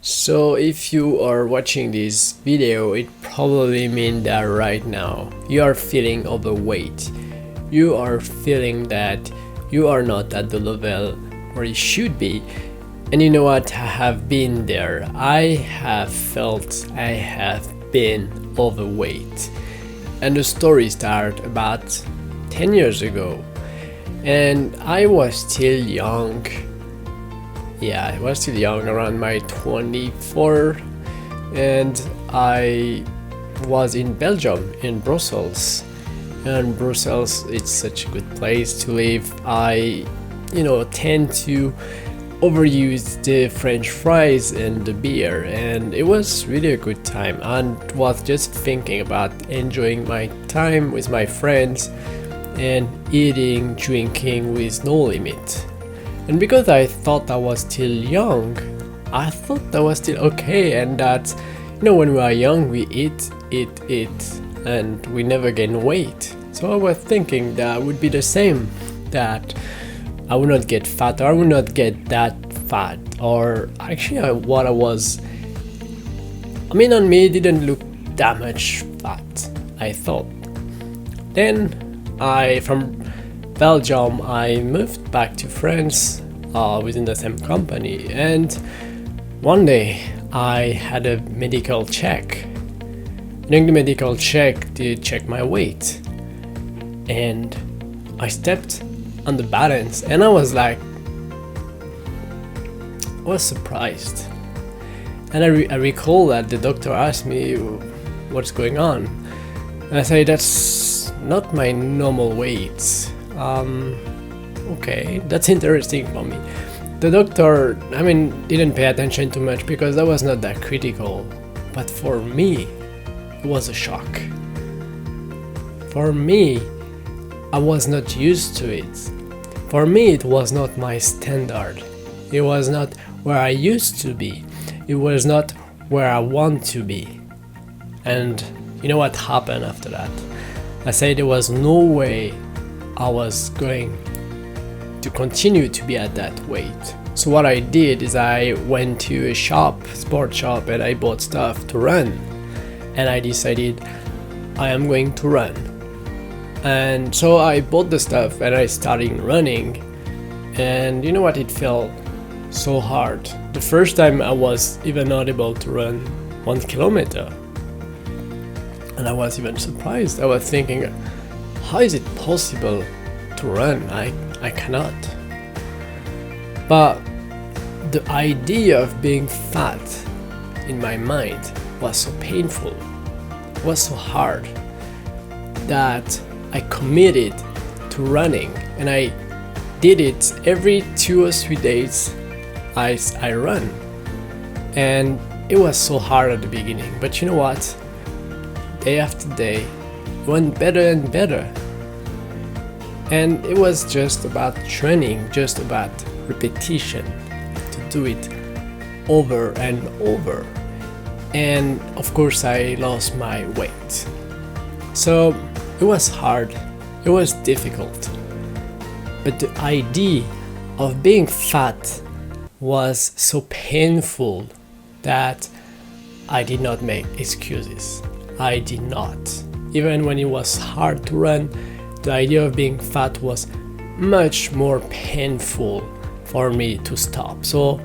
So if you are watching this video, it probably means that right now you are feeling overweight. You are feeling that you are not at the level where you should be. And you know what? I have been there. I have been overweight. And the story started about 10 years ago. And I was still young. Yeah, I was still young, around my 24, and I was in Belgium, in Brussels. And Brussels, it's such a good place to live. I, tend to overuse the French fries and the beer, and it was really a good time. And was just thinking about enjoying my time with my friends and eating, drinking with no limit. And because I thought I was still young, I thought that was still okay, and that, when we are young, we eat, and we never gain weight. So I was thinking that would be the same, that I would not get fat, or I would not get that fat, or actually what I was, on me, it didn't look that much fat, I thought. Then from Belgium, I moved back to France within the same company, and one day I had a medical check. During the medical check, they checked my weight, and I stepped on the balance, and I was surprised. And I recall that the doctor asked me what's going on, and I said that's not my normal weight. Okay, that's interesting for me. The doctor, didn't pay attention too much because that was not that critical. But for me, it was a shock. For me, I was not used to it. For me, it was not my standard. It was not where I used to be. It was not where I want to be. And you know what happened after that? I said there was no way I was going to continue to be at that weight. So what I did is I went to a sport shop, and I bought stuff to run. And I decided I am going to run. And so I bought the stuff and I started running. And you know what? It felt so hard. The first time I was even not able to run 1 kilometer. And I was even surprised. I was thinking, how is it possible to run? I cannot. But the idea of being fat in my mind was so painful, was so hard, that I committed to running, and I did it every 2 or 3 days. I run, and it was so hard at the beginning, but you know what? Day after day, it went better and better. And it was just about training, just about repetition, to do it over and over. And of course, I lost my weight. So it was hard, it was difficult. But the idea of being fat was so painful that I did not make excuses. I did not. Even when it was hard to run, the idea of being fat was much more painful for me to stop. So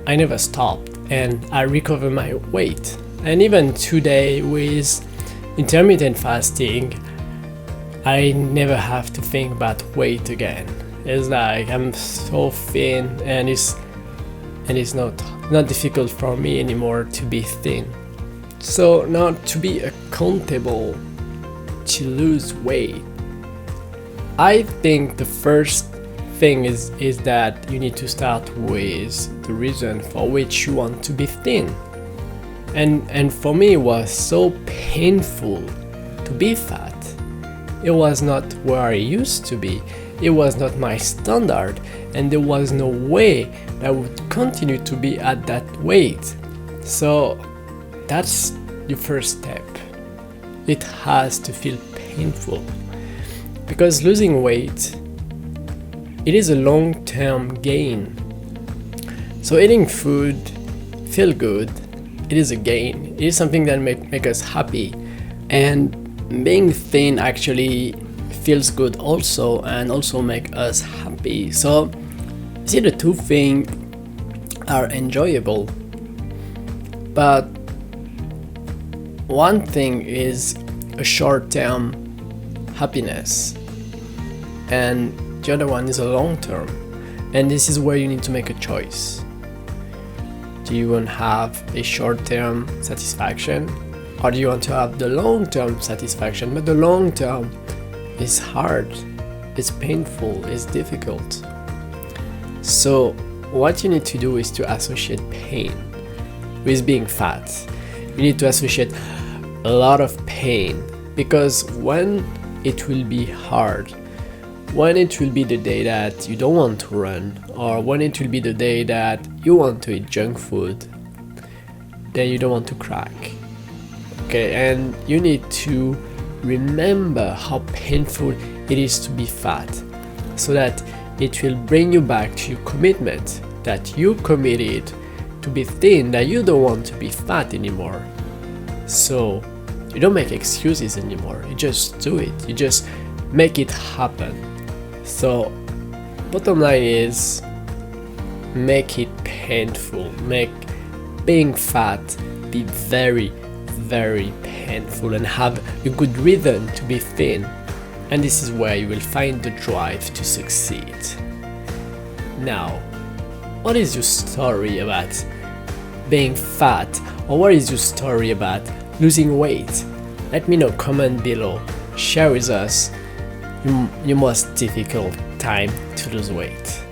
I never stopped, and I recovered my weight. And even today with intermittent fasting, I never have to think about weight again. It's like I'm so thin, and it's not difficult for me anymore to be thin. So now to be accountable to lose weight, I think the first thing is that you need to start with the reason for which you want to be thin. And for me, it was so painful to be fat. It was not where I used to be. It was not my standard, and there was no way that I would continue to be at that weight. So that's your first step. It has to feel painful. Because losing weight, it is a long-term gain. So eating food feel good, it is a gain. It is something that make us happy. And being thin actually feels good also, and also make us happy. So see, the two things are enjoyable, but one thing is a short-term happiness and the other one is a long-term, and this is where you need to make a choice. Do you want to have a short-term satisfaction, or do you want to have the long-term satisfaction? But the long-term is hard, it's painful, it's difficult. So what you need to do is to associate pain with being fat. You need to associate a lot of pain, because when it will be hard, when it will be the day that you don't want to run, or when it will be the day that you want to eat junk food, then you don't want to crack. Okay, and you need to remember how painful it is to be fat, so that it will bring you back to your commitment that you committed to be thin, that you don't want to be fat anymore. So you don't make excuses anymore, you just do it, you just make it happen. So bottom line is, make it painful, make being fat be very, very painful, and have a good reason to be thin. And this is where you will find the drive to succeed. Now, what is your story about being fat, or what is your story about losing weight? Let me know, comment below, share with us your most difficult time to lose weight.